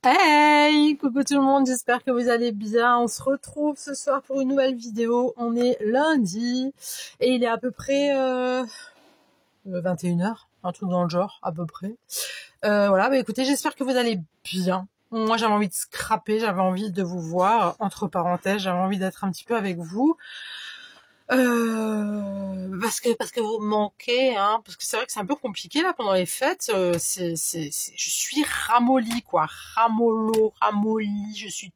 Hey, coucou tout le monde, j'espère que vous allez bien. On se retrouve ce soir pour une nouvelle vidéo. On est lundi et il est à peu près 21h, un truc dans le genre, à peu près. Voilà, bah écoutez, j'espère que vous allez bien. Moi, j'avais envie de scraper, j'avais envie de vous voir, entre parenthèses, j'avais envie d'être un petit peu avec vous. Parce que vous me manquez, hein, parce que c'est vrai que c'est un peu compliqué là pendant les fêtes. Je suis ramollie quoi, ramollie. Je suis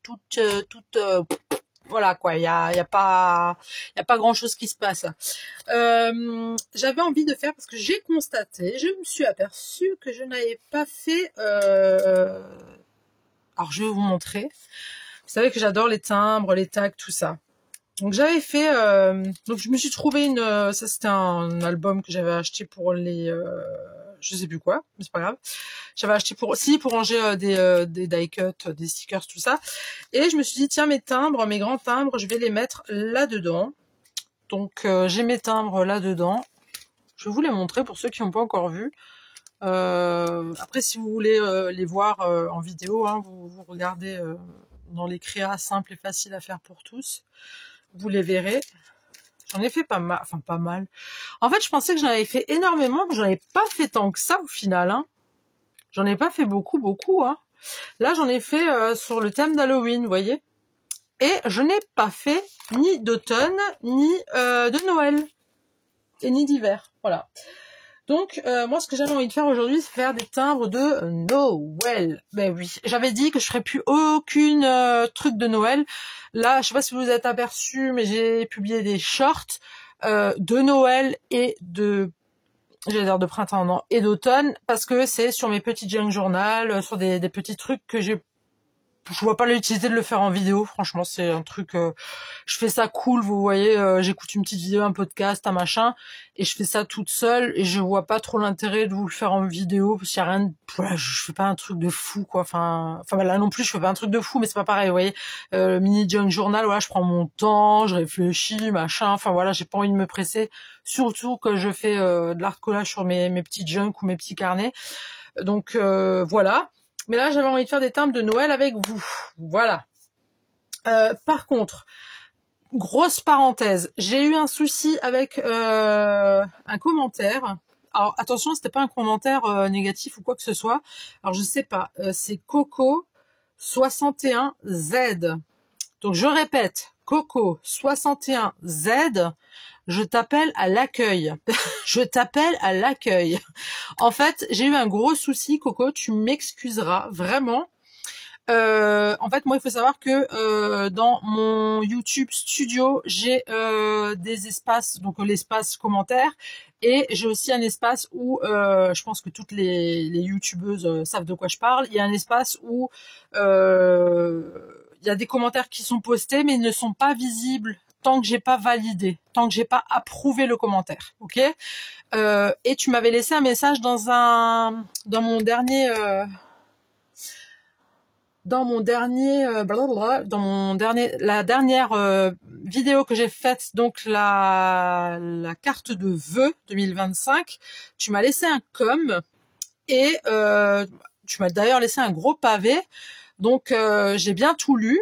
voilà quoi. Il y a pas grand chose qui se passe. J'avais envie de faire parce que j'ai constaté, je me suis aperçue que je n'avais pas fait. Alors je vais vous montrer. Vous savez que j'adore les timbres, les tags, tout ça. Donc j'avais fait, donc je me suis trouvé ça c'était un album que j'avais acheté pour les, je sais plus quoi, mais c'est pas grave. J'avais acheté pour ranger des die cuts, des stickers, tout ça. Et je me suis dit tiens mes timbres, mes grands timbres, je vais les mettre là-dedans. Donc j'ai mes timbres là-dedans. Je vais vous les montrer pour ceux qui n'ont pas encore vu. Après si vous voulez les voir en vidéo, hein, vous regardez dans les créas simples et faciles à faire pour tous. Vous les verrez. J'en ai fait pas mal, enfin pas mal. En fait, je pensais que j'en avais fait énormément, mais j'en ai pas fait tant que ça au final. Hein. J'en ai pas fait beaucoup. Hein. Là, j'en ai fait sur le thème d'Halloween, vous voyez. Et je n'ai pas fait ni d'automne, ni de Noël. Et ni d'hiver, voilà. Donc, moi, ce que j'avais envie de faire aujourd'hui, c'est faire des timbres de Noël. Ben oui, j'avais dit que je ferais plus aucune truc de Noël. Là, je sais pas si vous êtes aperçu, mais j'ai publié des shorts de Noël et j'allais dire de printemps, non, et d'automne, parce que c'est sur mes petits junk journal, sur des petits trucs que je vois pas l'utilité de le faire en vidéo. Franchement, c'est un truc, je fais ça cool, vous voyez, j'écoute une petite vidéo, un podcast, un machin, et je fais ça toute seule, et je vois pas trop l'intérêt de vous le faire en vidéo, parce qu'il y a rien de, voilà, je fais pas un truc de fou, quoi, enfin, là non plus, je fais pas un truc de fou, mais c'est pas pareil, vous voyez, mini junk journal, voilà, je prends mon temps, je réfléchis, machin, enfin voilà, j'ai pas envie de me presser, surtout que je fais de l'art collage sur mes petits junk ou mes petits carnets, donc voilà. Mais là, j'avais envie de faire des timbres de Noël avec vous. Voilà. Par contre, grosse parenthèse, j'ai eu un souci avec un commentaire. Alors attention, c'était pas un commentaire négatif ou quoi que ce soit. Alors je sais pas, c'est Coco61Z. Donc je répète, Coco61Z, je t'appelle à l'accueil. Je t'appelle à l'accueil. En fait, j'ai eu un gros souci, Coco, tu m'excuseras, vraiment. En fait, moi, il faut savoir que dans mon YouTube Studio, j'ai des espaces, donc l'espace commentaires, et j'ai aussi un espace où, je pense que toutes les YouTubeuses savent de quoi je parle, il y a un espace où il y a des commentaires qui sont postés, mais ils ne sont pas visibles tant que j'ai pas validé, tant que j'ai pas approuvé le commentaire, ok. Et tu m'avais laissé un message dans mon dernier la dernière vidéo que j'ai faite, donc la carte de vœux 2025, tu m'as laissé un com et tu m'as d'ailleurs laissé un gros pavé, donc j'ai bien tout lu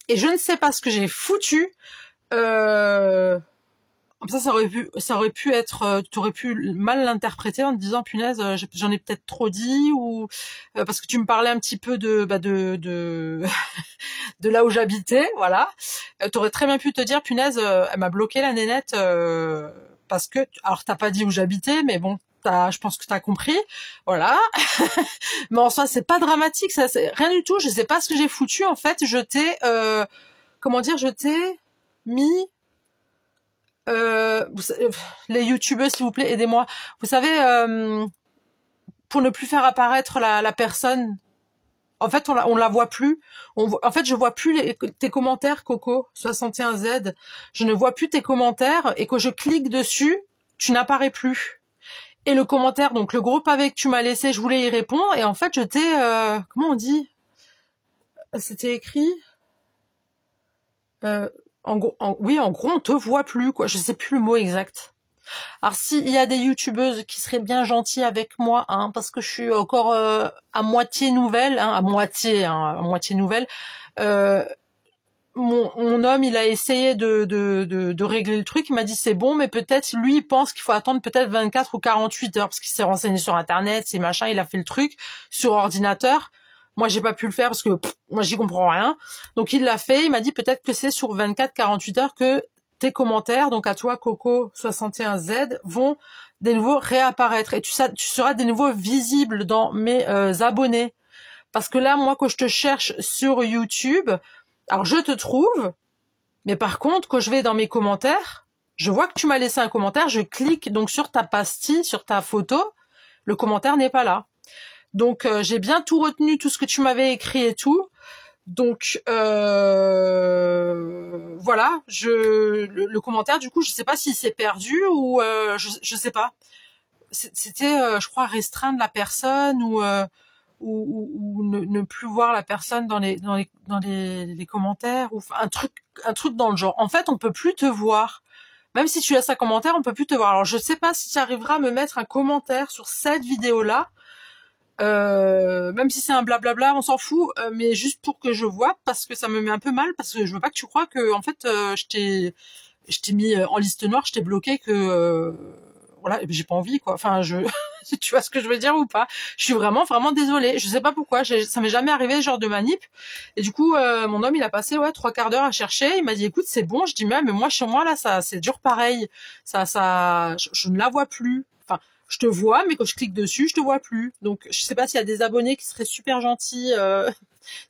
et je ne sais pas ce que j'ai foutu. Ça aurait pu être, tu aurais pu mal l'interpréter en te disant punaise, j'en ai peut-être trop dit, ou parce que tu me parlais un petit peu de de là où j'habitais, voilà. Tu aurais très bien pu te dire punaise, elle m'a bloqué la nénette parce que, alors t'as pas dit où j'habitais, mais bon, je pense que t'as compris, voilà. Mais en soi, c'est pas dramatique, ça, c'est rien du tout. Je sais pas ce que j'ai foutu en fait. Je t'ai, je t'ai mis les youtubeurs, s'il vous plaît, aidez-moi. Vous savez, pour ne plus faire apparaître la personne, en fait, on la voit plus. En fait, je vois plus tes commentaires, Coco61Z. Je ne vois plus tes commentaires et que je clique dessus, tu n'apparais plus. Et le commentaire, donc le gros pavé que tu m'as laissé, je voulais y répondre et en fait, je t'ai, comment on dit? C'était écrit. En gros, on te voit plus, quoi. Je sais plus le mot exact. Alors s'il y a des youtubeuses qui seraient bien gentilles avec moi, hein, parce que je suis encore à moitié nouvelle, hein, à moitié nouvelle. Euh, mon homme, il a essayé de régler le truc. Il m'a dit c'est bon, mais peut-être lui, il pense qu'il faut attendre peut-être 24 ou 48 heures parce qu'il s'est renseigné sur Internet, c'est machin, il a fait le truc sur ordinateur. Moi, j'ai pas pu le faire parce que moi, j'y comprends rien. Donc, il l'a fait. Il m'a dit peut-être que c'est sur 24-48 heures que tes commentaires, donc à toi, Coco61Z, vont de nouveau réapparaître et tu seras de nouveau visible dans mes abonnés. Parce que là, moi, quand je te cherche sur YouTube, alors je te trouve, mais par contre, quand je vais dans mes commentaires, je vois que tu m'as laissé un commentaire, je clique donc sur ta pastille, sur ta photo, le commentaire n'est pas là. Donc j'ai bien tout retenu, tout ce que tu m'avais écrit et tout. Donc voilà, le commentaire du coup, je sais pas s'il s'est perdu ou je sais pas. C'était je crois restreindre la personne ou ne plus voir la personne dans les commentaires ou un truc dans le genre. En fait, on peut plus te voir. Même si tu laisses un commentaire, on peut plus te voir. Alors je sais pas si tu arriveras à me mettre un commentaire sur cette vidéo-là. Même si c'est un blablabla, on s'en fout, mais juste pour que je vois, parce que ça me met un peu mal, parce que je veux pas que tu crois que en fait je t'ai mis en liste noire, je t'ai bloqué, que voilà, j'ai pas envie quoi. Enfin tu vois ce que je veux dire ou pas? Je suis vraiment désolée. Je sais pas pourquoi, ça m'est jamais arrivé ce genre de manip. Et du coup mon homme il a passé 3/4 d'heure à chercher. Il m'a dit écoute c'est bon. Je dis mais moi chez moi là ça c'est dur pareil. Je ne la vois plus. Enfin je te vois, mais quand je clique dessus, je te vois plus. Donc, je sais pas s'il y a des abonnés qui seraient super gentils.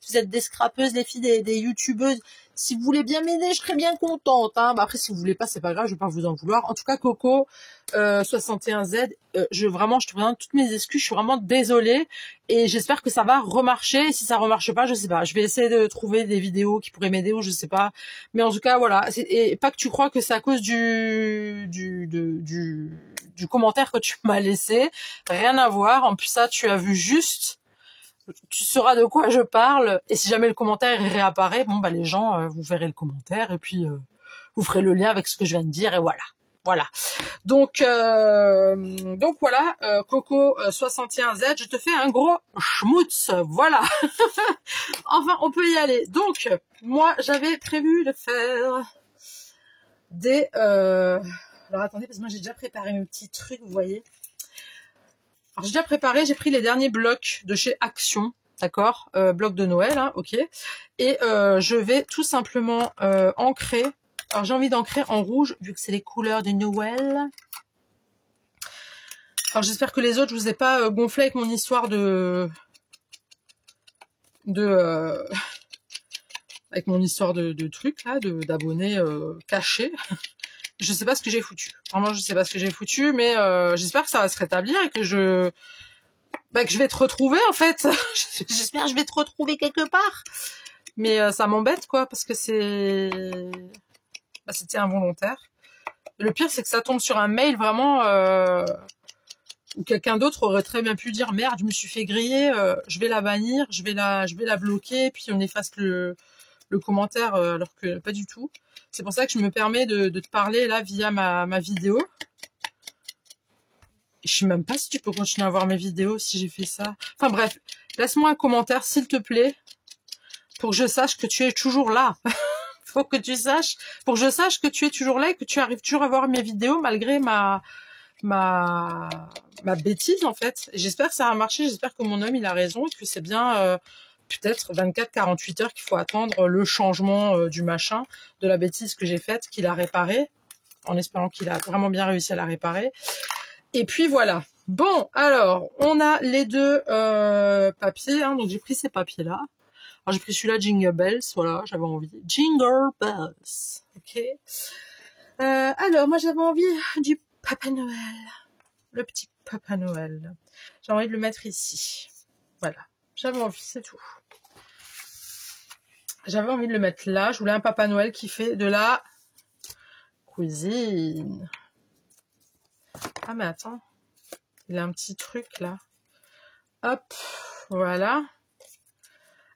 Si vous êtes des scrapeuses, les filles, des youtubeuses, si vous voulez bien m'aider, je serais bien contente. Hein. Bah, après, si vous voulez pas, c'est pas grave, je vais pas vous en vouloir. En tout cas, Coco 61Z, je te présente toutes mes excuses. Je suis vraiment désolée et j'espère que ça va remarcher. Si ça remarche pas, je sais pas. Je vais essayer de trouver des vidéos qui pourraient m'aider ou je sais pas. Mais en tout cas, voilà. Et pas que tu crois que c'est à cause du commentaire que tu m'as laissé. Rien à voir. En plus, ça, tu as vu juste. Tu sauras de quoi je parle. Et si jamais le commentaire réapparaît, bon, bah, les gens, vous verrez le commentaire et puis, vous ferez le lien avec ce que je viens de dire et voilà. Voilà. Donc voilà, Coco 61Z, je te fais un gros schmutz. Voilà. Enfin, on peut y aller. Donc, moi, j'avais prévu de faire des... Alors, attendez, parce que moi, j'ai déjà préparé mes petits trucs, vous voyez. Alors, j'ai déjà préparé, j'ai pris les derniers blocs de chez Action, d'accord, blocs de Noël, hein, ok. Et je vais tout simplement ancrer. Alors, j'ai envie d'ancrer en rouge, vu que c'est les couleurs de Noël. Alors, j'espère que les autres, je vous ai pas gonflé avec mon histoire avec mon histoire de trucs, là, d'abonnés cachés. Je sais pas ce que j'ai foutu. Vraiment, je sais pas ce que j'ai foutu, mais j'espère que ça va se rétablir et que je vais te retrouver, en fait. J'espère que je vais te retrouver quelque part. Mais ça m'embête, quoi, parce que c'était involontaire. Le pire, c'est que ça tombe sur un mail vraiment où quelqu'un d'autre aurait très bien pu dire merde, je me suis fait griller, je vais la bannir, je vais la bloquer, puis on efface le commentaire, alors que pas du tout. C'est pour ça que je me permets de te parler là via ma vidéo. Je sais même pas si tu peux continuer à voir mes vidéos si j'ai fait ça. Enfin bref, laisse-moi un commentaire s'il te plaît pour que je sache que tu es toujours là. Pour que je sache que tu es toujours là et que tu arrives toujours à voir mes vidéos malgré ma bêtise en fait. J'espère que ça va marcher, j'espère que mon homme il a raison et que c'est bien peut-être 24-48 heures qu'il faut attendre le changement du machin, de la bêtise que j'ai faite, qu'il a réparé, en espérant qu'il a vraiment bien réussi à la réparer. Et puis voilà. Bon, alors, on a les deux papiers, hein, donc j'ai pris ces papiers-là. Alors j'ai pris celui-là, Jingle Bells, voilà, j'avais envie. Jingle Bells, ok. Alors, moi j'avais envie du Papa Noël. Le petit Papa Noël. J'ai envie de le mettre ici. Voilà. J'avais envie, c'est tout. J'avais envie de le mettre là. Je voulais un Papa Noël qui fait de la cuisine. Ah mais attends. Il a un petit truc là. Hop. Voilà.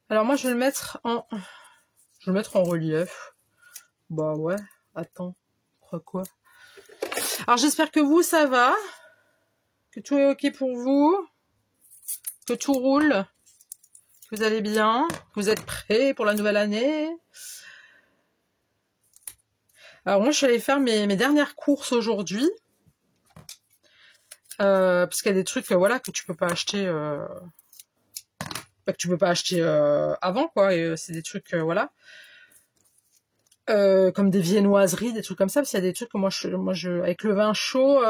Alors moi je vais le mettre en... relief. Bah ouais. Attends. Quoi Alors j'espère que vous, ça va, que tout est ok pour vous, que tout roule, que vous allez bien, que vous êtes prêts pour la nouvelle année. Alors moi, je suis allée faire mes dernières courses aujourd'hui, parce qu'il y a des trucs, voilà, que tu peux pas acheter, que tu peux pas acheter avant, quoi. Et c'est des trucs, voilà. Comme des viennoiseries, des trucs comme ça, parce qu'il y a des trucs que avec le vin chaud,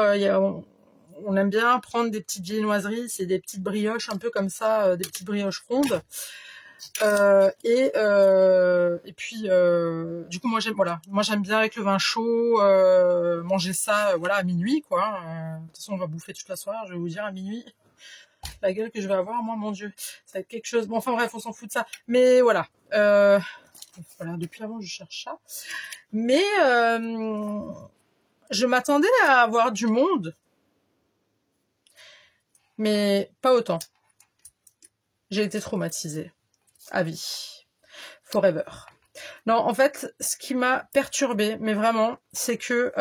on aime bien prendre des petites viennoiseries, c'est des petites brioches un peu comme ça, des petites brioches rondes. Et puis du coup moi j'aime bien avec le vin chaud manger ça voilà à minuit quoi. De toute façon on va bouffer toute la soirée, je vais vous dire à minuit la gueule que je vais avoir, moi mon Dieu, ça va être quelque chose. Bon enfin bref, on s'en fout de ça. Mais voilà. Voilà, depuis avant je cherche ça. Mais je m'attendais à avoir du monde, mais pas autant. J'ai été traumatisée à vie, forever. Non, en fait, ce qui m'a perturbée, mais vraiment, c'est que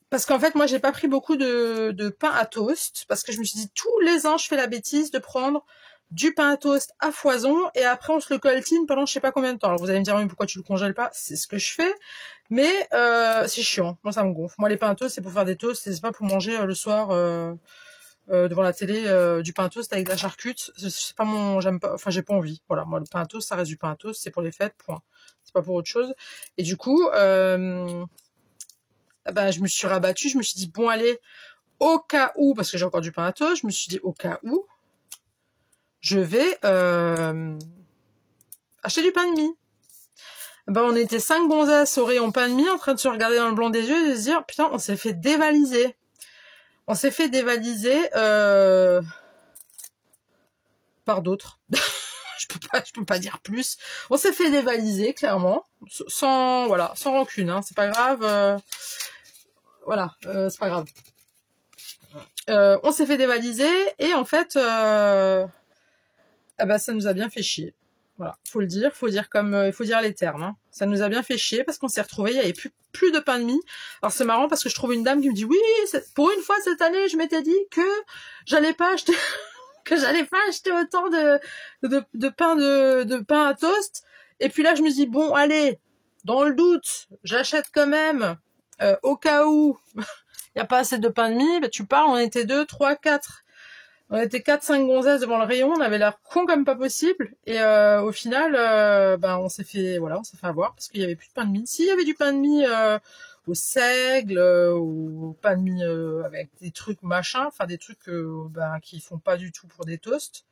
parce qu'en fait, moi, j'ai pas pris beaucoup de pain à toast parce que je me suis dit tous les ans, je fais la bêtise de prendre du pain à toast à foison et après on se le coltine pendant je sais pas combien de temps. Alors vous allez me dire mais pourquoi tu le congèles pas? C'est ce que je fais, mais c'est chiant. Moi ça me gonfle. Moi les pains à toast c'est pour faire des toasts, c'est pas pour manger le soir devant la télé du pain à toast avec de la charcute. C'est pas j'aime pas, enfin j'ai pas envie. Voilà, moi le pain à toast ça reste du pain à toast, c'est pour les fêtes, point. C'est pas pour autre chose. Et du coup je me suis rabattue, je me suis dit bon allez, au cas où, parce que j'ai encore du pain à toast, je me suis dit au cas où je vais acheter du pain de mie. On était 5 gonzesses au rayon pain de mie en train de se regarder dans le blanc des yeux et de se dire putain, on s'est fait dévaliser. On s'est fait dévaliser par d'autres. je peux pas dire plus. On s'est fait dévaliser clairement, sans rancune. Hein. C'est pas grave. C'est pas grave. On s'est fait dévaliser et en fait, ça nous a bien fait chier. Voilà, faut dire les termes. Hein. Ça nous a bien fait chier parce qu'on s'est retrouvés, il y avait plus de pain de mie. Alors c'est marrant parce que je trouve une dame qui me dit oui, pour une fois cette année, je m'étais dit que j'allais pas acheter autant de pain à toast. Et puis là, je me dis bon, allez, dans le doute, j'achète quand même au cas où il y a pas assez de pain de mie. Tu parles, on était 2, 3, 4. On était 4-5 gonzesses devant le rayon, on avait l'air con comme pas possible. Et au final, on s'est fait avoir parce qu'il y avait plus de pain de mie. S'il y avait du pain de mie au seigle, au pain de mie avec des trucs machin, enfin des trucs qui font pas du tout pour des toasts.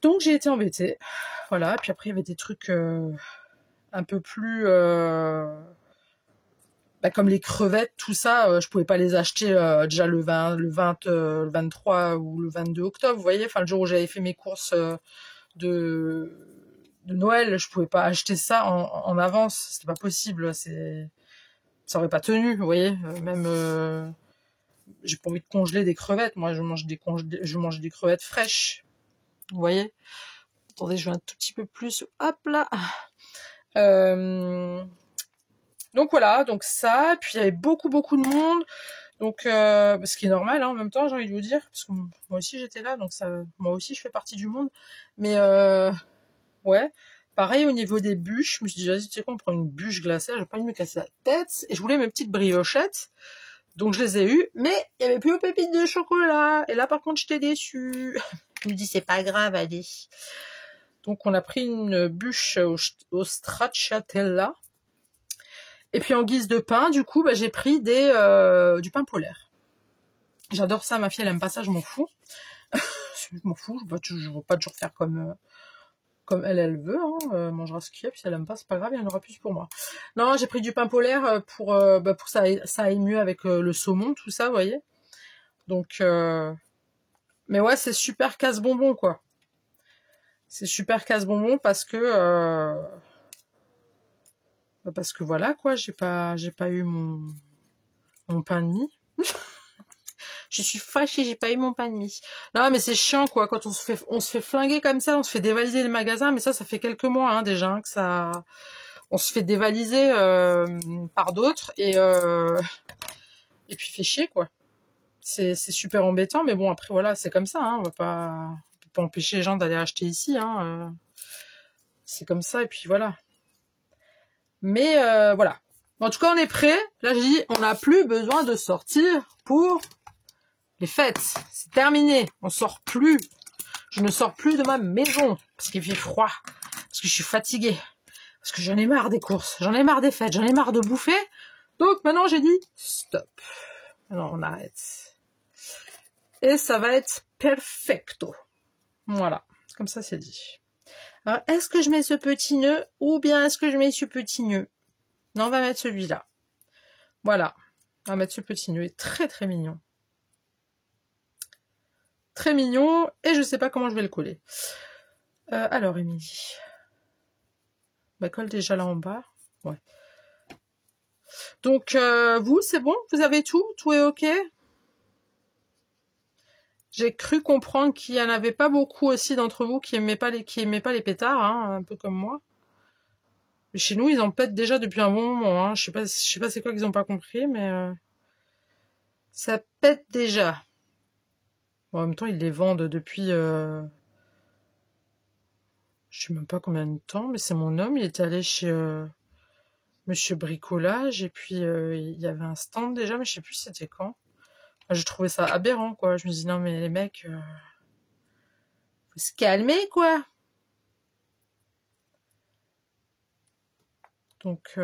Donc j'ai été embêtée. Voilà, puis après il y avait des trucs un peu plus comme les crevettes, tout ça, je pouvais pas les acheter déjà le 23 ou le 22 octobre, vous voyez, enfin le jour où j'avais fait mes courses de Noël, je pouvais pas acheter ça en avance, c'était pas possible, ça aurait pas tenu, vous voyez, même j'ai pas envie de congeler des crevettes, moi je mange des crevettes fraîches, vous voyez. Attendez, je vais un tout petit peu plus, hop là. Donc voilà, donc ça, puis il y avait beaucoup de monde, donc ce qui est normal hein, en même temps, j'ai envie de vous dire, parce que moi aussi j'étais là, donc ça, moi aussi je fais partie du monde, mais ouais, pareil au niveau des bûches, je me suis dit vas-y tu sais quoi, on prend une bûche glacée, j'ai pas envie de me casser la tête, et je voulais mes petites briochettes, donc je les ai eues, mais il y avait plus aux pépites de chocolat, et là par contre j'étais déçue, je me dis c'est pas grave, allez. Donc on a pris une bûche au stracciatella. Et puis en guise de pain, du coup, j'ai pris du pain polaire. J'adore ça, ma fille, elle aime pas ça, je m'en fous. Je m'en fous, je vais pas toujours faire comme elle veut. Hein. Mangera ce qu'il y a, puis si elle aime pas, c'est pas grave, il y en aura plus pour moi. Non, j'ai pris du pain polaire pour que ça aille mieux avec le saumon, tout ça, vous voyez. Donc, mais ouais, c'est super casse-bonbon, quoi. C'est super casse-bonbon parce que voilà quoi, j'ai pas eu mon pain de mie. Je suis fâchée, j'ai pas eu mon pain de mie. Non mais c'est chiant quoi, quand on se fait flinguer comme ça, on se fait dévaliser les magasins, mais ça fait quelques mois hein, déjà que ça, on se fait dévaliser par d'autres et puis fait chier quoi. C'est super embêtant, mais bon après voilà, c'est comme ça, hein, on peut pas empêcher les gens d'aller acheter ici, hein, c'est comme ça et puis voilà. Mais voilà. En tout cas, on est prêt. Là, je dis, on n'a plus besoin de sortir pour les fêtes. C'est terminé. On sort plus. Je ne sors plus de ma maison parce qu'il fait froid, parce que je suis fatiguée, parce que j'en ai marre des courses, j'en ai marre des fêtes, j'en ai marre de bouffer. Donc maintenant, j'ai dit stop. Maintenant, on arrête. Et ça va être perfecto. Voilà. Comme ça, c'est dit. Alors, est-ce que je mets ce petit nœud ou bien est-ce que je mets ce petit nœud? Non, on va mettre celui-là. Voilà. On va mettre ce petit nœud. Il est très très mignon. Très mignon. Et je sais pas comment je vais le coller. Alors, Émilie. Bah, colle déjà là en bas. Ouais. Donc, vous, c'est bon? Vous avez tout? Tout est OK? J'ai cru comprendre qu'il y en avait pas beaucoup aussi d'entre vous qui aimaient pas les pétards, hein, un peu comme moi. Chez nous, ils en pètent déjà depuis un bon moment. Hein. Je sais pas c'est quoi qu'ils ont pas compris, mais ça pète déjà. Bon, en même temps, ils les vendent depuis, je sais même pas combien de temps, mais c'est mon homme. Il est allé chez Monsieur Bricolage et puis il y avait un stand déjà, mais je sais plus c'était quand. Enfin, j'ai trouvé ça aberrant, quoi. Je me dis non, mais les mecs, faut se calmer, quoi. Donc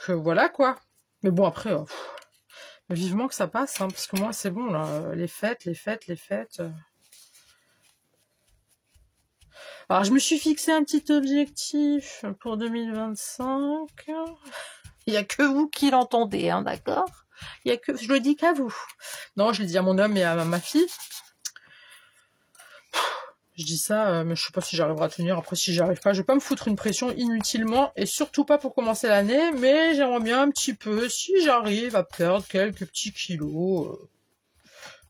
voilà, quoi. Mais bon, après. Mais vivement que ça passe, hein, parce que moi, c'est bon, là. Les fêtes. Alors, je me suis fixé un petit objectif pour 2025. Il n'y a que vous qui l'entendez, hein, d'accord? Il y a que, je le dis qu'à vous. Non, je le dis à mon homme et à ma fille. Je dis ça, mais je sais pas si j'arriverai à tenir. Après, si j'y arrive pas, je vais pas me foutre une pression inutilement, et surtout pas pour commencer l'année, mais j'aimerais bien un petit peu, si j'arrive à perdre quelques petits kilos,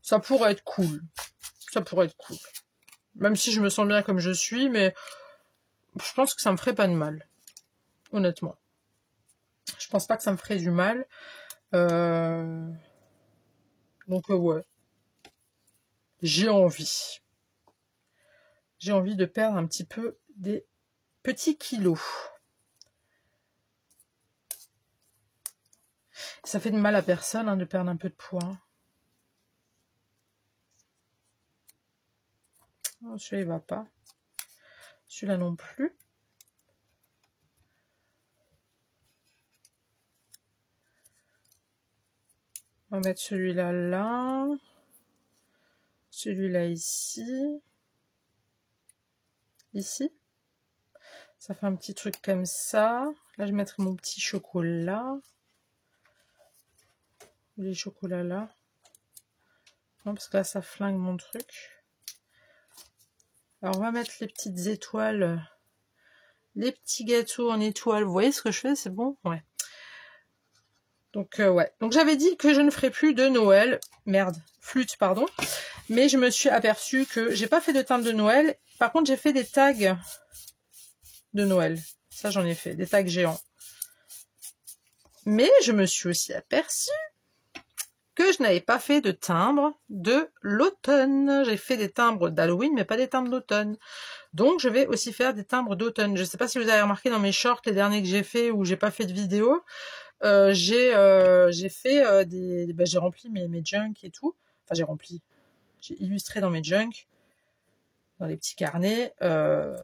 ça pourrait être cool. Ça pourrait être cool. Même si je me sens bien comme je suis, mais je pense que ça me ferait pas de mal. Honnêtement. Je pense pas que ça me ferait du mal. Donc ouais. J'ai envie. J'ai envie de perdre un petit peu des petits kilos. Ça fait de mal à personne hein, de perdre un peu de poids. Oh, celui-là, il va pas. Celui-là non plus. On va mettre celui-là là. Celui-là ici. Ici. Ça fait un petit truc comme ça. Là, je mettrai mon petit chocolat. Les chocolats là. Non, parce que là, ça flingue mon truc. Alors, on va mettre les petites étoiles. Les petits gâteaux en étoiles. Vous voyez ce que je fais? C'est bon? Ouais. Donc, ouais. Donc, j'avais dit que je ne ferais plus de Noël. Merde. Flûte, pardon. Mais je me suis aperçue que j'ai pas fait de timbre de Noël. Par contre, j'ai fait des tags de Noël. Ça, j'en ai fait. Des tags géants. Mais je me suis aussi aperçue que je n'avais pas fait de timbre de l'automne. J'ai fait des timbres d'Halloween, mais pas des timbres d'automne. Donc, je vais aussi faire des timbres d'automne. Je ne sais pas si vous avez remarqué dans mes shorts, les derniers que j'ai fait, où j'ai pas fait de vidéo, j'ai fait j'ai rempli mes junk et tout. Enfin, j'ai illustré dans mes junk, dans les petits carnets, En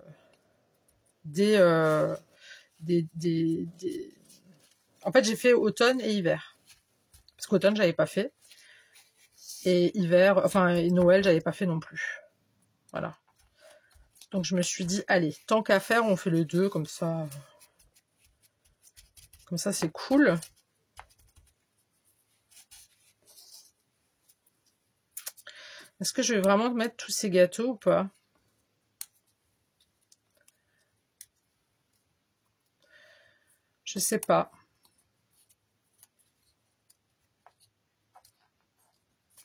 fait, j'ai fait automne et hiver. Parce qu'automne, j'avais pas fait. Et hiver, enfin, et Noël, j'avais pas fait non plus. Voilà. Donc, je me suis dit, allez, tant qu'à faire, on fait les deux, comme ça. Comme ça, c'est cool. Est-ce que je vais vraiment mettre tous ces gâteaux ou pas? Je sais pas.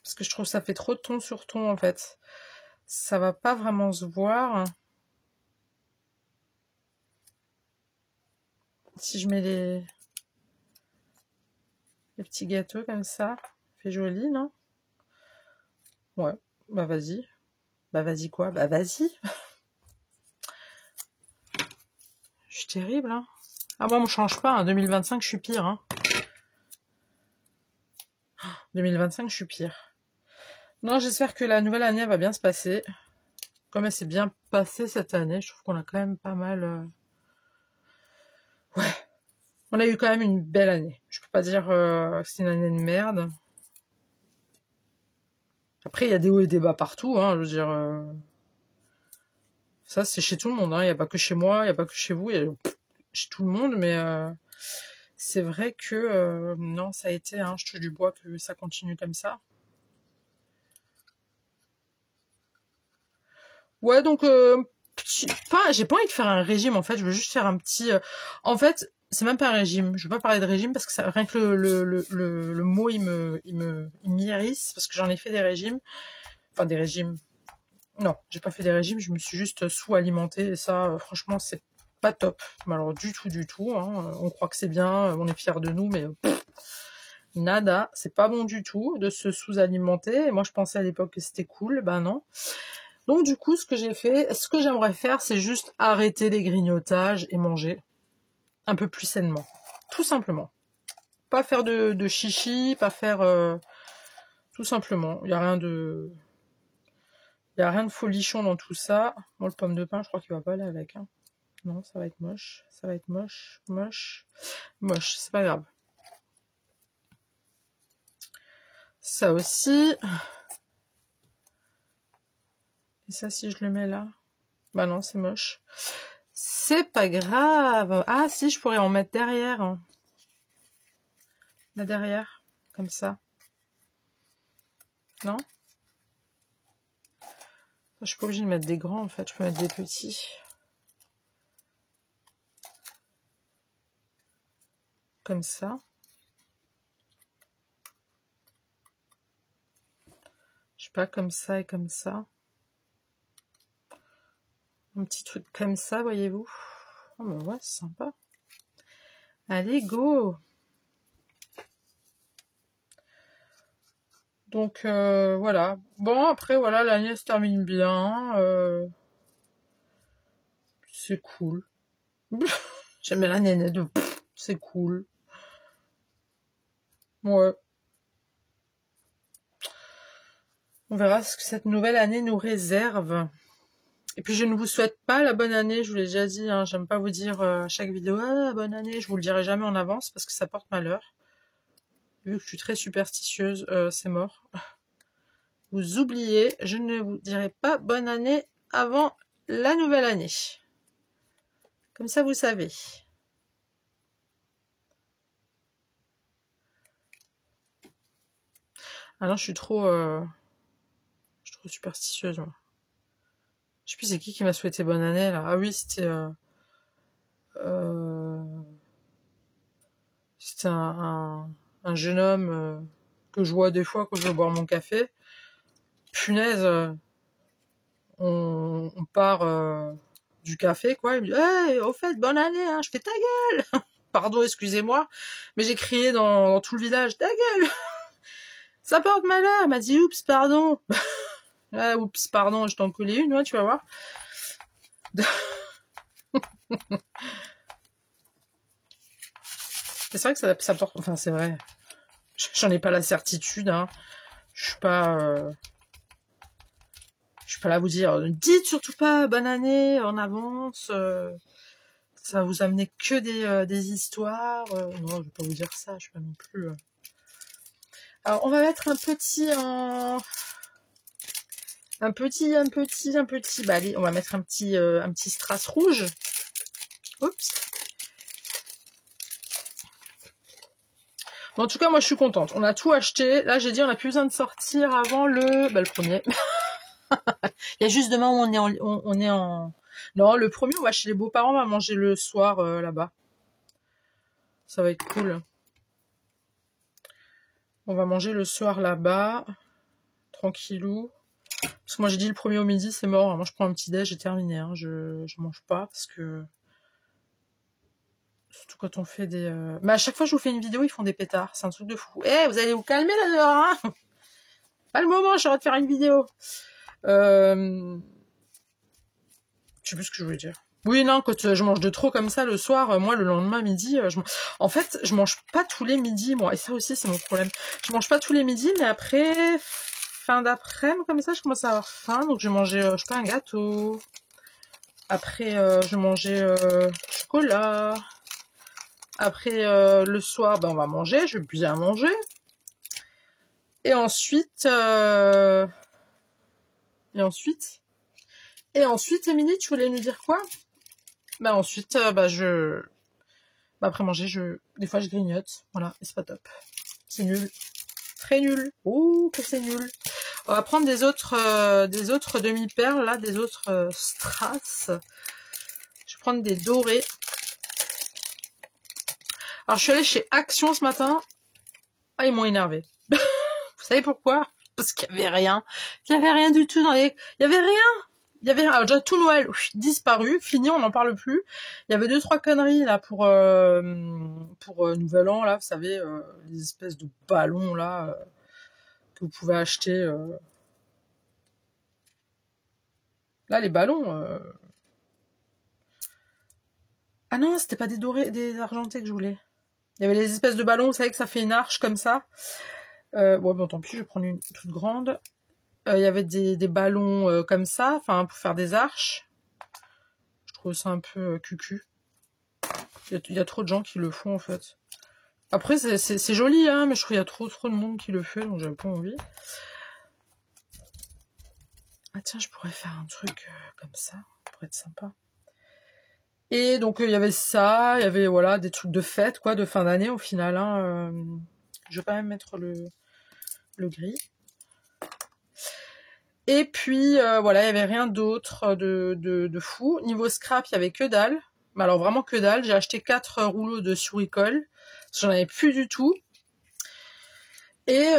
Parce que je trouve que ça fait trop de ton sur ton, en fait. Ça va pas vraiment se voir. Si je mets les petits gâteaux comme ça, fait joli, non? Ouais, bah vas-y. Bah vas-y quoi? Bah vas-y. Je suis terrible, hein. Ah moi, on me change pas, hein. 2025, je suis pire, hein. 2025, je suis pire. Non, j'espère que la nouvelle année va bien se passer. Comme elle s'est bien passée cette année, je trouve qu'on a quand même pas mal... Ouais, on a eu quand même une belle année. Je peux pas dire que c'est une année de merde. Après, il y a des hauts et des bas partout, hein. Je veux dire... Ça, c'est chez tout le monde, hein. Il n'y a pas que chez moi, il n'y a pas que chez vous, il y a chez tout le monde, mais... C'est vrai que... non, ça a été, hein, je touche du bois que ça continue comme ça. Ouais, donc... j'ai pas envie de faire un régime, en fait. Je veux juste faire un petit... En fait, c'est même pas un régime. Je veux pas parler de régime parce que ça, rien que le mot, il m'irrisse parce que j'en ai fait des régimes. Enfin, des régimes. Non, j'ai pas fait des régimes. Je me suis juste sous-alimentée. Et ça, franchement, c'est pas top. Mais alors, du tout, hein. On croit que c'est bien. On est fiers de nous, mais... nada. C'est pas bon du tout de se sous-alimenter. Et moi, je pensais à l'époque que c'était cool. Ben non. Donc du coup, ce que j'ai fait, ce que j'aimerais faire, c'est juste arrêter les grignotages et manger un peu plus sainement. Tout simplement. Pas faire de chichi, pas faire... tout simplement. Il n'y a rien de... Il y a rien de folichon dans tout ça. Bon, le pomme de pain, je crois qu'il va pas aller avec. Hein. Non, ça va être moche. Ça va être moche, moche, moche. C'est pas grave. Ça aussi. Et ça, si je le mets là... Bah non, c'est moche. C'est pas grave. Ah si, je pourrais en mettre derrière. Hein. Là derrière, comme ça. Non? Je suis pas obligée de mettre des grands en fait, je peux mettre des petits. Comme ça. Je sais pas, comme ça et comme ça. Un petit truc comme ça, voyez-vous. Oh bah ouais, c'est sympa. Allez, go! Donc voilà. Bon, après voilà, l'année se termine bien. C'est cool. J'aime bien l'année de... C'est cool. Ouais. On verra ce que cette nouvelle année nous réserve. Et puis je ne vous souhaite pas la bonne année, je vous l'ai déjà dit, hein, j'aime pas vous dire à chaque vidéo ah, bonne année, je vous le dirai jamais en avance parce que ça porte malheur. Vu que je suis très superstitieuse, c'est mort. Vous oubliez, je ne vous dirai pas bonne année avant la nouvelle année. Comme ça vous savez. Ah non, je suis trop superstitieuse moi. Je sais plus c'est qui m'a souhaité bonne année là. Ah oui, c'était un jeune homme que je vois des fois quand je vais boire mon café. Punaise, on part du café, quoi. Il me dit, hey, au fait, bonne année, hein. Je fais ta gueule. Pardon, excusez-moi, mais j'ai crié dans tout le village, ta gueule. Ça porte malheur. Elle m'a dit, oups, pardon. Ah, oups, pardon, je t'en collais une, ouais, tu vas voir. C'est vrai que ça porte, enfin, c'est vrai. J'en ai pas la certitude, hein. Je suis pas là à vous dire, dites surtout pas bonne année en avance. Ça va vous amener que des histoires. Non, je vais pas vous dire ça, je suis pas non plus. Alors, on va mettre un petit en... Un petit. Bah allez, on va mettre un petit strass rouge. Oups. Bon, en tout cas, moi, je suis contente. On a tout acheté. Là, j'ai dit, on n'a plus besoin de sortir avant le premier. Il y a juste demain où on est en... Non, le premier, on va chez les beaux-parents, on va manger le soir là-bas. Ça va être cool. On va manger le soir là-bas. Tranquillou. Parce que moi, j'ai dit le premier au midi, c'est mort. Moi, je prends un petit déj, j'ai terminé. Hein. Je mange pas parce que... Surtout quand on fait des... Mais à chaque fois que je vous fais une vidéo, ils font des pétards. C'est un truc de fou. Eh, vous allez vous calmer là dehors, hein. Pas le moment, j'arrête de faire une vidéo. Je sais plus ce que je voulais dire. Oui, non, quand je mange de trop comme ça le soir, moi, le lendemain midi, en fait, je mange pas tous les midis, moi. Et ça aussi, c'est mon problème. Je mange pas tous les midis, mais après, fin d'après-midi, comme ça, je commence à avoir faim. Donc, je vais manger, je sais pas, un gâteau. Après, je vais manger chocolat. Après, le soir, ben, on va manger. Je vais bien manger. Et ensuite, Émilie, tu voulais nous dire quoi? Bah ensuite, après manger, des fois je grignote, voilà, et c'est pas top. C'est nul. Très nul. Ouh, que c'est nul. On va prendre des autres demi-perles, là, des autres strass. Je vais prendre des dorés. Alors, je suis allée chez Action ce matin. Ah, ils m'ont énervé. Vous savez pourquoi? Parce qu'il y avait rien. Il y avait rien du tout dans les... Il y avait rien. Alors déjà tout Noël disparu, fini, on n'en parle plus. Il y avait 2-3 conneries là pour Nouvel An là, vous savez, les espèces de ballons là que vous pouvez acheter. Là les ballons. Ah non, c'était pas des dorés, des argentés que je voulais. Il y avait les espèces de ballons, vous savez que ça fait une arche comme ça. Bon tant pis, je vais prendre une toute grande. Il y avait des ballons comme ça, enfin pour faire des arches. Je trouve ça un peu cucu. Il y a trop de gens qui le font en fait. Après c'est joli hein, mais je trouve qu'il y a trop de monde qui le fait, donc j'avais pas envie. Ah tiens, je pourrais faire un truc comme ça, ça pourrait être sympa. Et donc il y avait ça, il y avait voilà des trucs de fête quoi, de fin d'année au final. Hein, je vais quand même mettre le gris. Et puis voilà, il y avait rien d'autre de fou. Niveau scrap, il y avait que dalle. Mais alors vraiment que dalle. J'ai acheté 4 rouleaux de suricole. J'en avais plus du tout. Et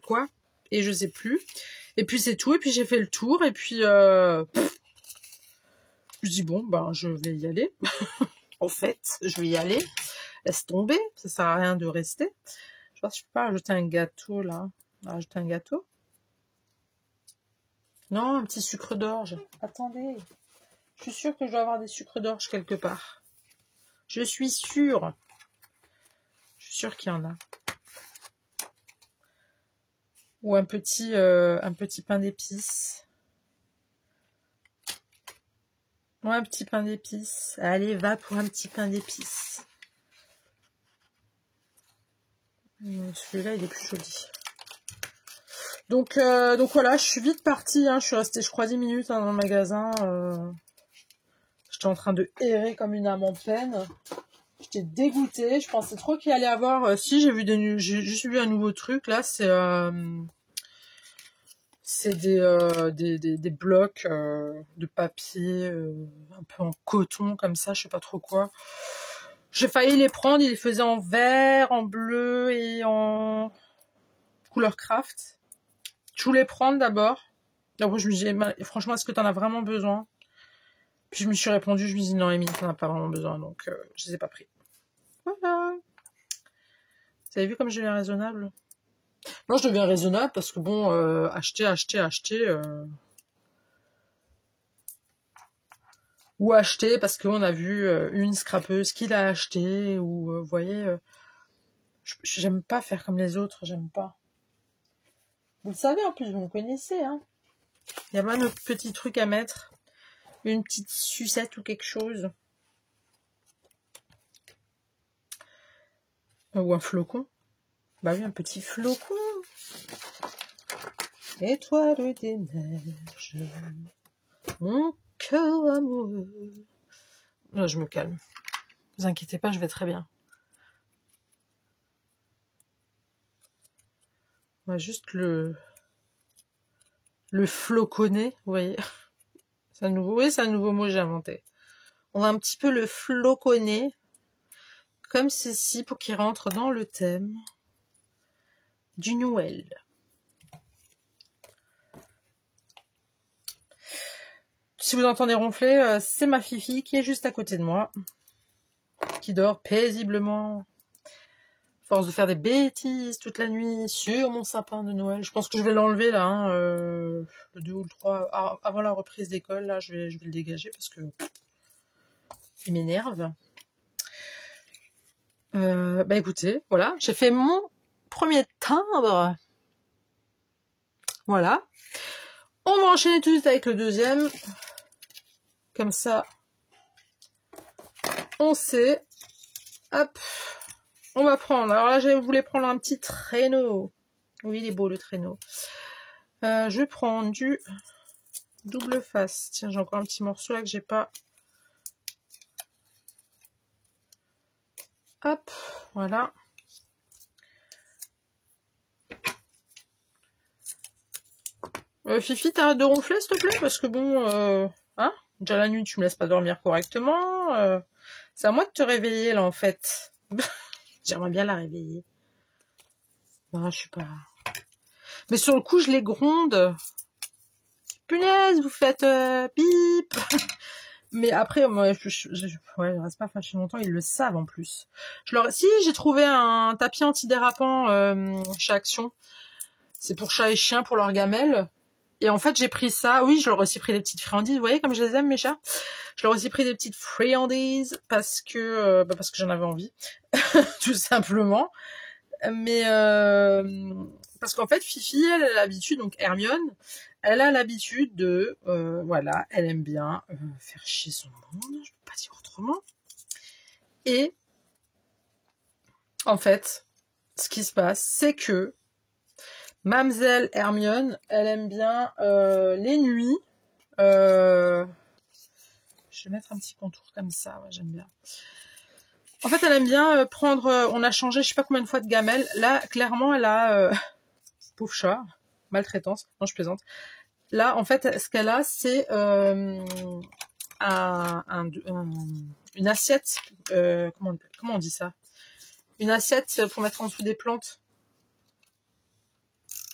quoi? Et je sais plus. Et puis c'est tout. Et puis j'ai fait le tour. Et puis je dis bon, ben je vais y aller. En fait, je vais y aller. Laisse tomber. Ça sert à rien de rester. Je pense que je peux pas rajouter un gâteau là. Rajouter un gâteau. Non, un petit sucre d'orge. Attendez. Je suis sûre que je dois avoir des sucres d'orge quelque part. Je suis sûre. Je suis sûre qu'il y en a. Ou un petit pain d'épices. Ou un petit pain d'épices. Allez, va pour un petit pain d'épices. Celui-là, il est plus joli. Donc voilà, je suis vite partie. Hein. Je suis restée, je crois, 10 minutes hein, dans le magasin. J'étais en train de errer comme une âme en peine. J'étais dégoûtée. Je pensais trop qu'il allait avoir... si, j'ai juste vu un nouveau truc. Là, c'est des blocs de papier un peu en coton comme ça, je sais pas trop quoi. J'ai failli les prendre, ils les faisaient en vert, en bleu et en couleur craft. Je voulais prendre d'abord. Après je me disais, franchement, est-ce que t'en as vraiment besoin? Puis je me suis répondu, je me dis non Émilie, t'en as pas vraiment besoin, donc je les ai pas pris. Voilà. Vous avez vu comme je deviens raisonnable? Non, je deviens raisonnable parce que bon, acheter. Ou acheter parce qu'on a vu une scrapeuse qui l'a acheté, ou vous voyez, j'aime pas faire comme les autres, j'aime pas. Vous le savez en plus, vous me connaissez, hein. Il y a pas notre petit truc à mettre, une petite sucette ou quelque chose. Ou un flocon. Bah oui, un petit flocon. Étoile des neiges, mon cœur amoureux. Là, je me calme. Ne vous inquiétez pas, je vais très bien. On va juste le floconner, vous voyez. C'est un nouveau mot que j'ai inventé. On va un petit peu le floconner, comme ceci, pour qu'il rentre dans le thème du Noël. Si vous entendez ronfler, c'est ma Fifi qui est juste à côté de moi, qui dort paisiblement, force de faire des bêtises toute la nuit sur mon sapin de Noël. Je pense que je vais l'enlever là, hein, le 2 ou le 3, avant la reprise d'école, là, je vais le dégager parce que il m'énerve. Bah écoutez, voilà, j'ai fait mon premier timbre. Voilà. On va enchaîner tout de suite avec le deuxième. Comme ça, on sait. Hop. On va prendre. Alors là, je voulais prendre un petit traîneau. Oui, il est beau le traîneau. Je vais prendre du double face. Tiens, j'ai encore un petit morceau là que j'ai pas. Hop, voilà. Fifi, t'arrêtes de ronfler, s'il te plaît, parce que bon, hein, déjà la nuit, tu me laisses pas dormir correctement. C'est à moi de te réveiller, là, en fait. J'aimerais bien la réveiller. Non, je suis pas... Mais sur le coup, je les gronde. Punaise, vous faites bip. Mais après, moi, je reste pas fâché longtemps, ils le savent en plus. Si, j'ai trouvé un tapis antidérapant chez Action. C'est pour chat et chien, pour leur gamelle. Et en fait, j'ai pris ça. Oui, je leur ai aussi pris des petites friandises. Vous voyez comme je les aime, mes chats. Je leur ai aussi pris des petites friandises parce que j'en avais envie, tout simplement. Mais parce qu'en fait, Fifi, elle a l'habitude, donc Hermione, elle a l'habitude de, voilà, elle aime bien faire chier son monde, je peux pas dire autrement. Et en fait, ce qui se passe, c'est que Mamzelle Hermione, elle aime bien les nuits. Je vais mettre un petit contour comme ça, ouais, j'aime bien. En fait, elle aime bien prendre... on a changé je sais pas combien de fois de gamelle. Là, clairement, elle a... pauvre chat, maltraitance. Non, je plaisante. Là, en fait, ce qu'elle a, c'est une assiette... comment on dit ça? Une assiette pour mettre en dessous des plantes.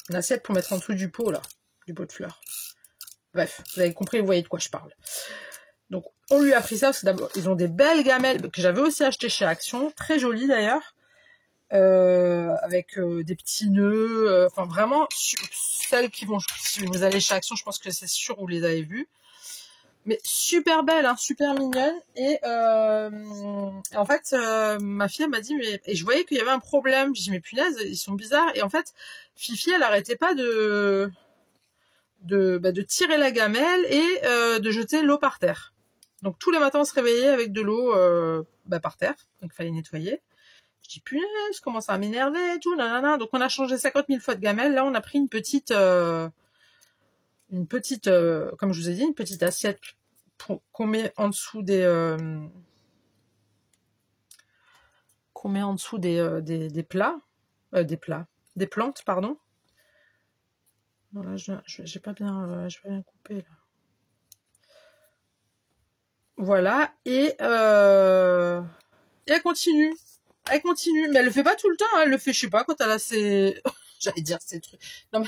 Une assiette pour mettre en dessous du pot, là. Du pot de fleurs. Bref, vous avez compris, vous voyez de quoi je parle. Donc, on lui a pris ça parce que d'abord, ils ont des belles gamelles que j'avais aussi achetées chez Action. Très jolies, d'ailleurs. Avec des petits nœuds. Enfin, vraiment, celles qui vont... Si vous allez chez Action, je pense que c'est sûr vous les avez vues. Mais super belle, hein, super mignonne. Et en fait, ma fille m'a dit, et je voyais qu'il y avait un problème. Je dis, mais punaise, ils sont bizarres. Et en fait, Fifi, elle arrêtait pas de tirer la gamelle et de jeter l'eau par terre. Donc tous les matins, on se réveillait avec de l'eau par terre. Donc il fallait nettoyer. Je dis, punaise, je commence à m'énerver et tout, nanana. Donc on a changé 50 000 fois de gamelle. Là, on a pris une petite, comme je vous ai dit, une petite assiette qu'on met en dessous des plats, des plantes, pardon. Non, là, j'ai pas bien coupé là. Voilà, et elle continue. Elle continue, mais elle le fait pas tout le temps, hein. Elle le fait, je sais pas, quand elle a ses... J'allais dire ces trucs. Non, mais...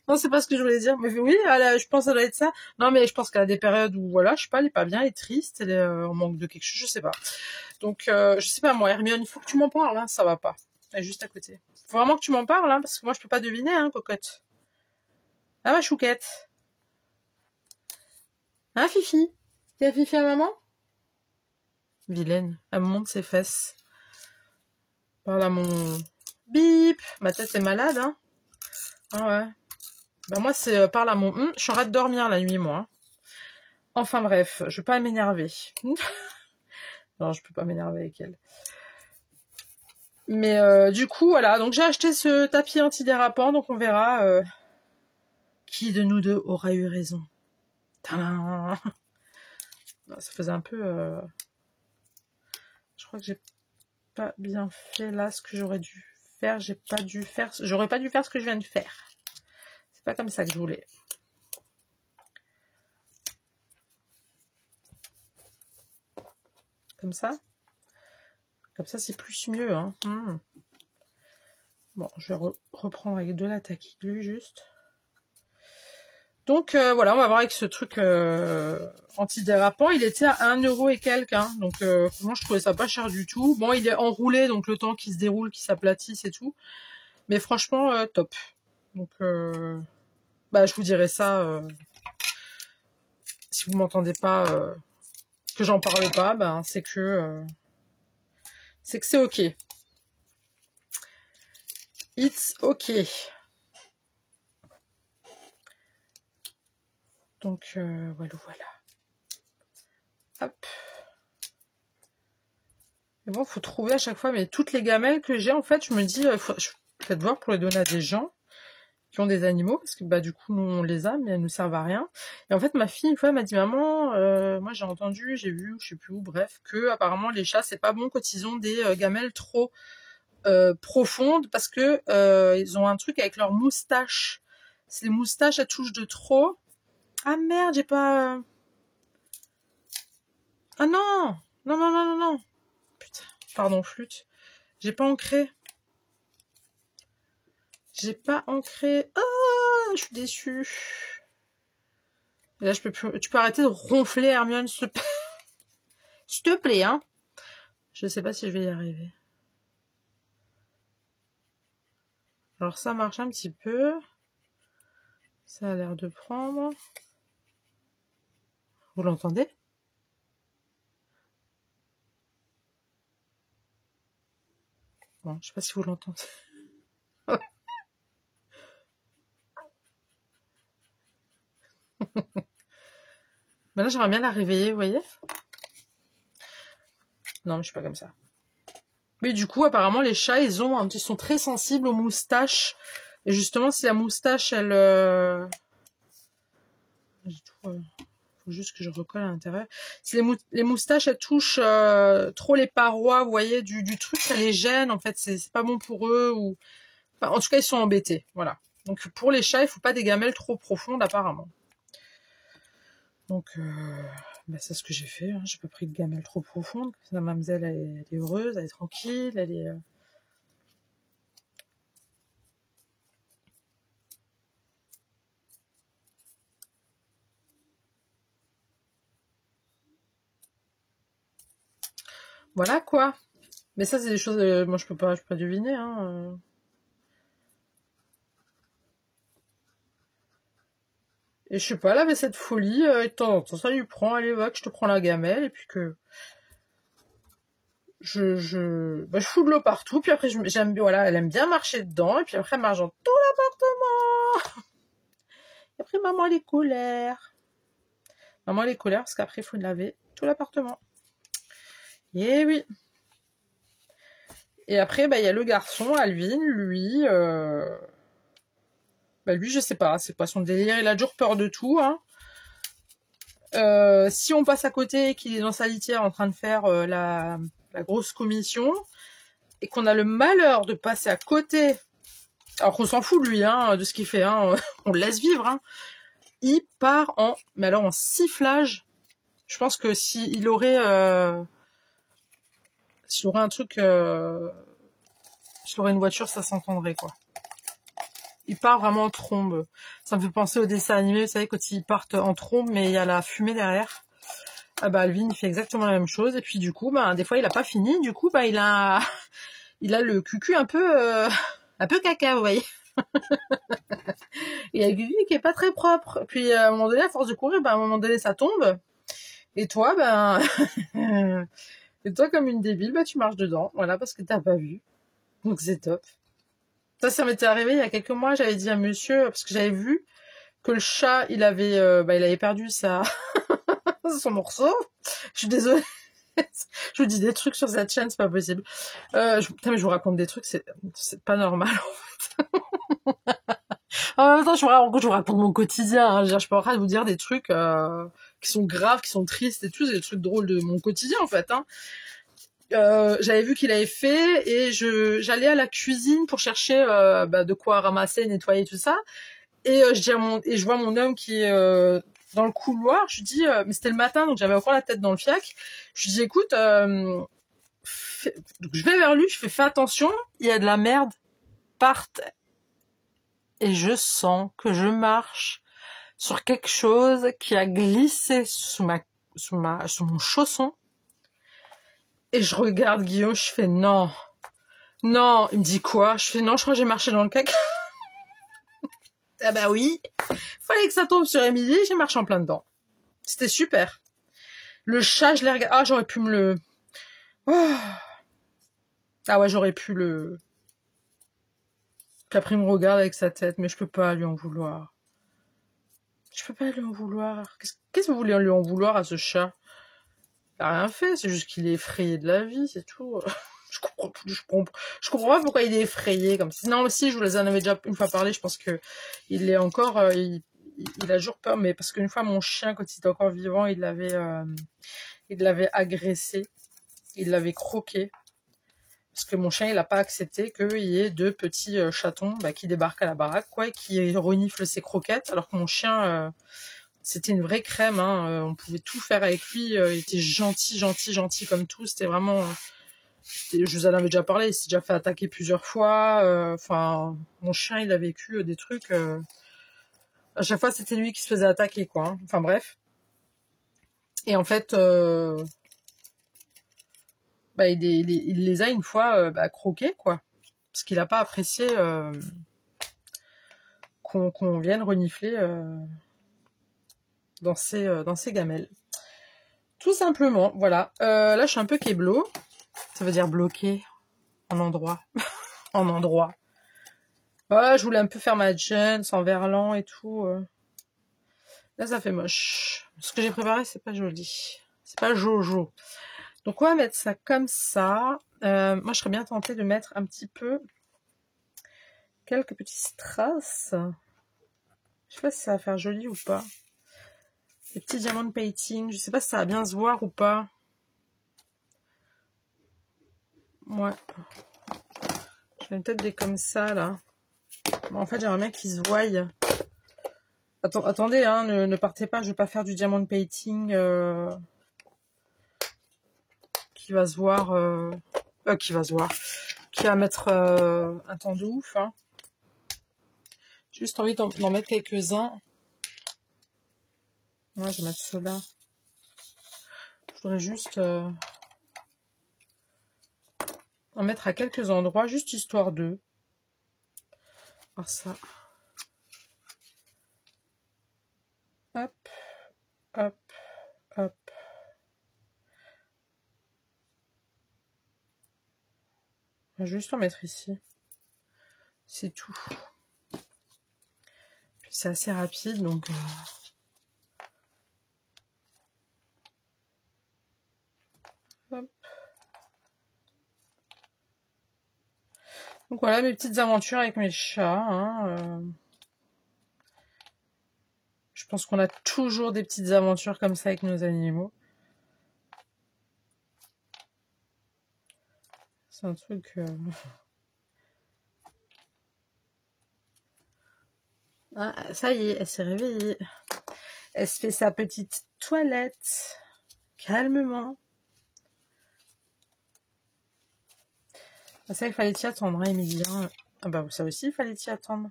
non, c'est pas ce que je voulais dire. Mais oui, je pense que ça doit être ça. Non, mais je pense qu'elle a des périodes où, voilà, je sais pas, elle est pas bien, elle est triste, elle est en manque de quelque chose, je sais pas. Donc, je sais pas, moi, Hermione, il faut que tu m'en parles, hein, ça va pas. Elle est juste à côté. Faut vraiment que tu m'en parles, hein, parce que moi, je peux pas deviner, hein, cocotte. Ah, ma chouquette. Hein, Fifi? T'es Fifi à maman? Vilaine. Elle me montre ses fesses. Parle à mon... Bip. Ma tête est malade, hein. Ah ouais. Ben moi, c'est parle à mon... je suis en train de dormir la nuit, moi. Enfin bref, je vais pas m'énerver. Non, je peux pas m'énerver avec elle. Mais du coup, voilà. Donc j'ai acheté ce tapis antidérapant. Donc on verra qui de nous deux aura eu raison. Tadam. Ça faisait un peu... Je crois que j'ai pas bien fait là ce que j'aurais dû faire. J'aurais pas dû faire ce que je viens de faire. C'est pas comme ça que je voulais. Comme ça. Comme ça, c'est plus mieux. Hein. Bon, je vais reprendre avec de la taquille juste. Donc voilà, on va voir avec ce truc antidérapant. Il était à 1 euro et quelques. Hein. Donc franchement, je trouvais ça pas cher du tout. Bon, il est enroulé, donc le temps qu'il se déroule, qu'il s'aplatisse et tout. Mais franchement, top. Donc bah, je vous dirai ça. Si vous m'entendez pas, que j'en parle pas, ben c'est que c'est ok. It's ok. Donc voilà. Hop. Et bon, faut trouver à chaque fois, mais toutes les gamelles que j'ai, en fait, je me dis, je vais peut-être voir pour les donner à des gens qui ont des animaux, parce que bah du coup, nous, on les a, mais elles nous servent à rien. Et en fait, ma fille, une fois, elle m'a dit, maman, moi j'ai entendu, j'ai vu, je sais plus où, bref, que apparemment les chats, c'est pas bon quand ils ont des gamelles trop profondes, parce que ils ont un truc avec leurs moustaches. Si les moustaches, elles touchent de trop. Ah merde, j'ai pas... Ah non! Non, non, non, non, non! Putain, pardon, flûte. J'ai pas ancré. J'ai pas ancré. Ah, je suis déçue. Et là, je peux plus... Tu peux arrêter de ronfler, Hermione, s'il te plaît. S'il te plaît, hein. Je sais pas si je vais y arriver. Alors, ça marche un petit peu. Ça a l'air de prendre. Vous l'entendez? Bon, je sais pas si vous l'entendez. Maintenant, j'aimerais bien la réveiller, vous voyez? Non, mais je suis pas comme ça. Mais du coup, apparemment, les chats, ils sont très sensibles aux moustaches. Et justement, si la moustache, elle... Faut juste que je recolle à l'intérieur. Si les moustaches, elles touchent trop les parois, vous voyez, du truc, ça les gêne. En fait, c'est pas bon pour eux. Ou... Enfin, en tout cas, ils sont embêtés. Voilà. Donc, pour les chats, il faut pas des gamelles trop profondes, apparemment. Donc, bah, c'est ce que j'ai fait. Hein. J'ai pas pris de gamelle trop profonde. La mademoiselle, elle est heureuse, elle est tranquille, elle est... Voilà, quoi. Mais ça, c'est des choses... moi, je peux pas deviner, hein. Et je sais pas, elle avait cette folie, et de temps en temps, ça lui prend, allez, va, que je te prends la gamelle, et puis que... bah, je fous de l'eau partout, puis après, voilà, elle aime bien marcher dedans, et puis après, elle marche dans tout l'appartement. Et après, maman, elle est colère. Maman, elle est colère, parce qu'après, il faut laver tout l'appartement. Et oui. Et après, bah, il y a le garçon, Alvin, lui, bah, lui, je sais pas, c'est pas son délire, il a toujours peur de tout, hein. Si on passe à côté, qu'il est dans sa litière en train de faire la grosse commission, et qu'on a le malheur de passer à côté, alors qu'on s'en fout de lui, hein, de ce qu'il fait, hein, on le laisse vivre, hein, il part mais alors en sifflage. Je pense que s'il aurait un truc, s'il aurait une voiture, ça s'entendrait, quoi. Il part vraiment en trombe. Ça me fait penser au dessin animé, vous savez, quand ils partent en trombe, mais il y a la fumée derrière. Ah bah, Alvin, il fait exactement la même chose. Et puis, du coup, bah, des fois, il a pas fini. Du coup, bah, il a le cucu un peu caca, vous voyez. Il a le cucu qui est pas très propre. Puis, à un moment donné, à force de courir, bah, à un moment donné, ça tombe. Et toi, ben, et toi, comme une débile, bah, tu marches dedans. Voilà, parce que t'as pas vu. Donc, c'est top. Ça m'était arrivé il y a quelques mois. J'avais dit à monsieur, parce que j'avais vu que le chat, il avait perdu son morceau. Je suis désolée. Je vous dis des trucs sur cette chaîne, c'est pas possible. Putain, mais je vous raconte des trucs, c'est pas normal, en fait. En même temps, je vous raconte mon quotidien, hein. Je peux pas vous dire des trucs qui sont graves, qui sont tristes et tout, c'est des trucs drôles de mon quotidien, en fait, hein. J'avais vu qu'il avait fait, et j'allais à la cuisine pour chercher de quoi ramasser, nettoyer, tout ça. Et je vois mon homme qui est dans le couloir. Je lui dis, mais c'était le matin, donc j'avais encore la tête dans le fiac. Je lui dis, écoute, donc je vais vers lui, je fais attention, il y a de la merde par terre. Et je sens que je marche sur quelque chose qui a glissé sous mon chausson. Et je regarde Guillaume, je fais non. Non, il me dit quoi? Je fais non, je crois que j'ai marché dans le caca. Ah bah oui, fallait que ça tombe sur Émilie, j'ai marché en plein dedans. C'était super. Le chat, je l'ai regardé. Ah, j'aurais pu me le... Oh. Ah ouais, j'aurais pu le... Qu'après il me regarde avec sa tête, mais je peux pas lui en vouloir. Je peux pas lui en vouloir. Qu'est-ce que vous voulez lui en vouloir à ce chat? Il a rien fait, c'est juste qu'il est effrayé de la vie, c'est tout. Je comprends pas pourquoi il est effrayé comme ça. Non, mais si, je vous les en avais déjà une fois parlé, je pense que il est encore... il a toujours peur, mais parce qu'une fois, mon chien, quand il était encore vivant, il l'avait agressé. Il l'avait croqué. Parce que mon chien, il n'a pas accepté qu'il y ait deux petits chatons qui débarquent à la baraque, quoi, et qui reniflent ses croquettes, alors que mon chien, c'était une vraie crème, hein, on pouvait tout faire avec lui, il était gentil, gentil, gentil comme tout, c'était vraiment... je vous en avais déjà parlé, il s'est déjà fait attaquer plusieurs fois, enfin, mon chien, il a vécu des trucs... à chaque fois, c'était lui qui se faisait attaquer, quoi, hein. Enfin, bref. Et en fait... il les a une fois croqués, quoi. Parce qu'il n'a pas apprécié qu'on vienne renifler dans ses gamelles. Tout simplement, voilà. Là, je suis un peu kéblo. Ça veut dire bloqué en endroit. En endroit. Ouais, je voulais un peu faire ma jeans en verlan et tout. Là, ça fait moche. Ce que j'ai préparé, c'est pas joli. C'est pas jojo. Donc, on va mettre ça comme ça. Moi, je serais bien tentée de mettre un petit peu quelques petits strass. Je sais pas si ça va faire joli ou pas. Des petits diamants de painting. Je sais pas si ça va bien se voir ou pas. Ouais. J'ai une tête des comme ça, là. Bon, en fait, j'aimerais bien qu'ils se voient. Attendez, hein, ne partez pas. Je vais pas faire du diamant de painting qui va se voir... qui va se voir. Qui va mettre un temps de ouf. Hein. J'ai juste envie d'en mettre quelques-uns. Ouais, je vais mettre ceux-là. Je voudrais juste en mettre à quelques endroits, juste histoire de... voir ça. Hop, hop, hop. Je vais juste en mettre ici. C'est tout. C'est assez rapide, donc... Hop. Donc voilà mes petites aventures avec mes chats. Hein, Je pense qu'on a toujours des petites aventures comme ça avec nos animaux. C'est un truc... Ah, ça y est, elle s'est réveillée. Elle se fait sa petite toilette. Calmement. Ah, ça, il fallait t'y attendre, hein, Émilie. Ah bah ça aussi, il fallait t'y attendre.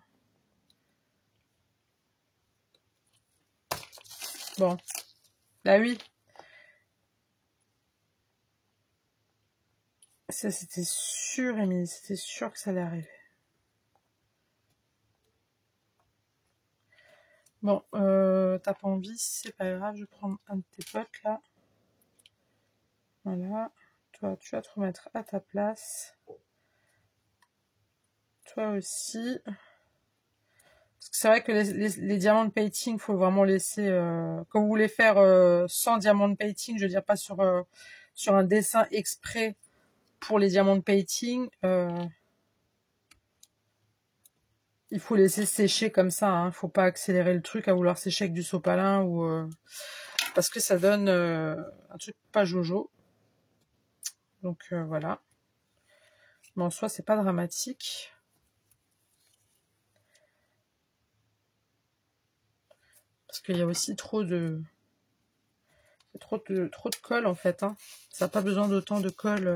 Bon. Bah oui. Ça, c'était sûr, Émilie. C'était sûr que ça allait arriver. Bon, t'as pas envie, c'est pas grave, je vais prendre un de tes potes là. Voilà. Toi, tu vas te remettre à ta place. Toi aussi. Parce que c'est vrai que les diamants de painting, faut vraiment laisser... quand vous voulez faire sans diamant de painting, je veux dire pas sur un dessin exprès pour les diamants de painting, il faut laisser sécher comme ça. Hein. Faut pas accélérer le truc à vouloir sécher avec du sopalin ou parce que ça donne un truc pas jojo. Donc voilà. Mais en soi, c'est pas dramatique. Parce qu'il y a aussi trop de colle en fait. Hein. Ça n'a pas besoin d'autant de colle.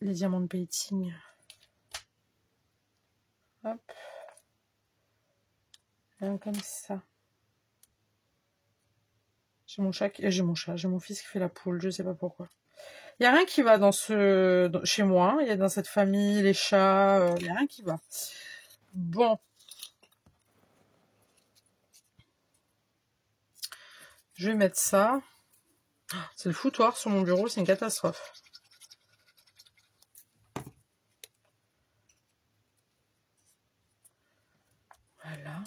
Les diamants de painting. Hop. Un comme ça. J'ai mon chat, j'ai mon fils qui fait la poule, je sais pas pourquoi. Il y a rien qui va chez moi, il y a dans cette famille, les chats, il y a rien qui va. Bon. Je vais mettre ça. C'est le foutoir sur mon bureau, c'est une catastrophe. Voilà.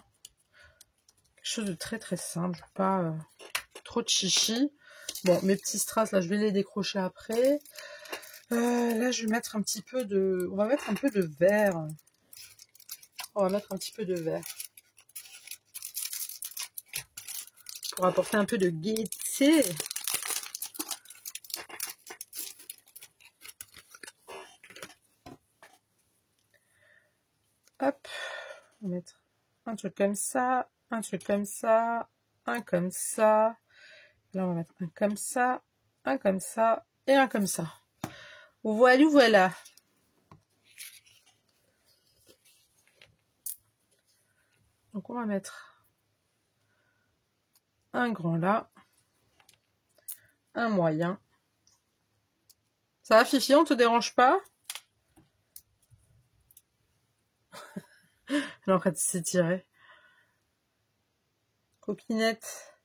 Quelque chose de très très simple, pas trop de chichi. Bon, mes petits strass, là, je vais les décrocher après. Là, je vais mettre un petit peu de... On va mettre un peu de vert. On va mettre un petit peu de vert. Pour apporter un peu de gaieté. Hop. On va mettre un truc comme ça, un truc comme ça, un comme ça. Là, on va mettre un comme ça, un comme ça et un comme ça. Voilà, voilà. Donc, on va mettre un grand là, un moyen. Ça va, Fifi, on te dérange pas? Elle est en train de s'étirer. Copinette.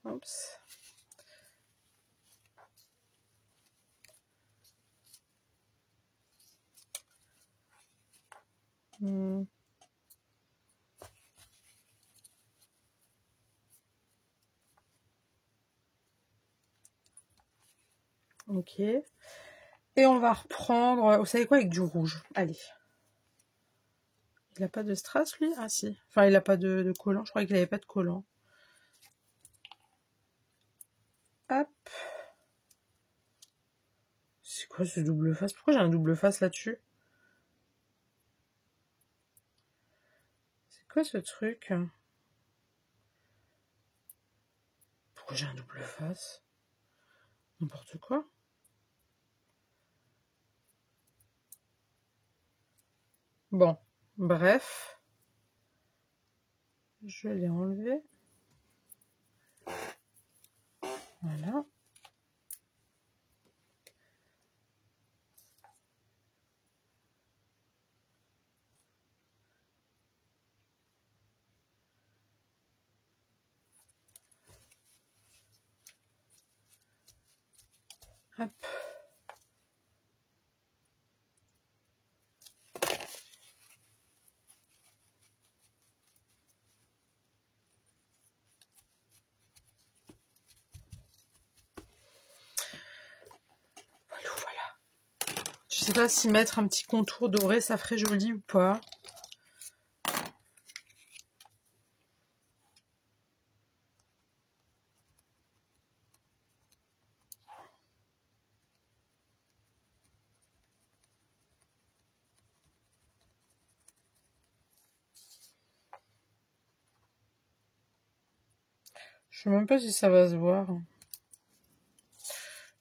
Oups. Ok. Et on va reprendre, vous savez quoi, avec du rouge. Allez. Il n'a pas de strass, lui? Ah, si. Enfin, il n'a pas de collant. Je croyais qu'il n'avait pas de collant. Hop. C'est quoi ce double face? Pourquoi j'ai un double face là-dessus? C'est quoi ce truc? Pourquoi j'ai un double face? N'importe quoi. Bon, bref. Je l'ai enlevé. Voilà. Hop. Voilà. Je sais pas si mettre un petit contour doré, ça ferait joli ou pas. Je sais même pas si ça va se voir.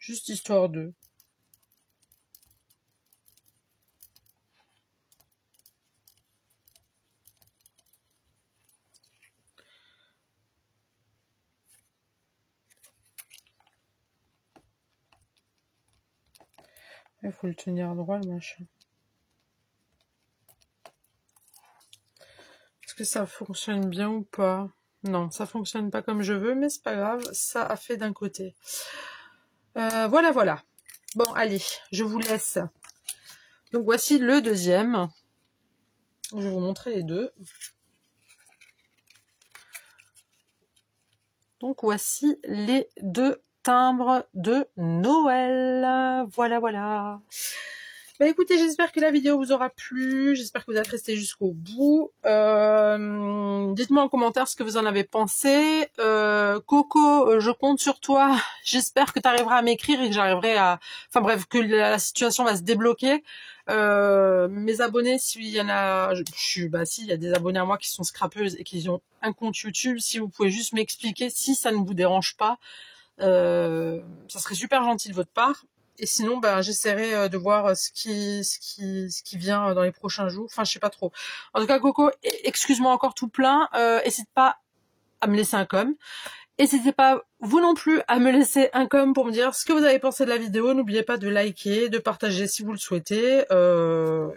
Juste histoire de... Il faut le tenir droit, le machin. Est-ce que ça fonctionne bien ou pas? Non, ça fonctionne pas comme je veux, mais c'est pas grave, ça a fait d'un côté. Voilà, voilà. Bon, allez, je vous laisse. Donc, voici le deuxième. Je vais vous montrer les deux. Donc, voici les deux timbres de Noël. Voilà, voilà. Bah écoutez, j'espère que la vidéo vous aura plu, j'espère que vous êtes resté jusqu'au bout. Dites-moi en commentaire ce que vous en avez pensé. Coco, je compte sur toi. J'espère que tu arriveras à m'écrire et que j'arriverai à... Enfin bref, que la situation va se débloquer. Mes abonnés, s'il y en a... si, il y a des abonnés à moi qui sont scrapeuses et qui ont un compte YouTube, si vous pouvez juste m'expliquer si ça ne vous dérange pas. Ça serait super gentil de votre part. Et sinon, bah, j'essaierai de voir ce qui vient dans les prochains jours. Enfin, je sais pas trop. En tout cas, Coco, excuse-moi encore tout plein. N'hésite pas à me laisser un com. N'hésitez pas, vous non plus, à me laisser un com pour me dire ce que vous avez pensé de la vidéo. N'oubliez pas de liker, de partager si vous le souhaitez.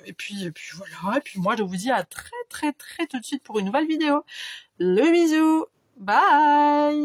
Et puis voilà. Et puis moi, je vous dis à très tout de suite pour une nouvelle vidéo. Le bisou. Bye.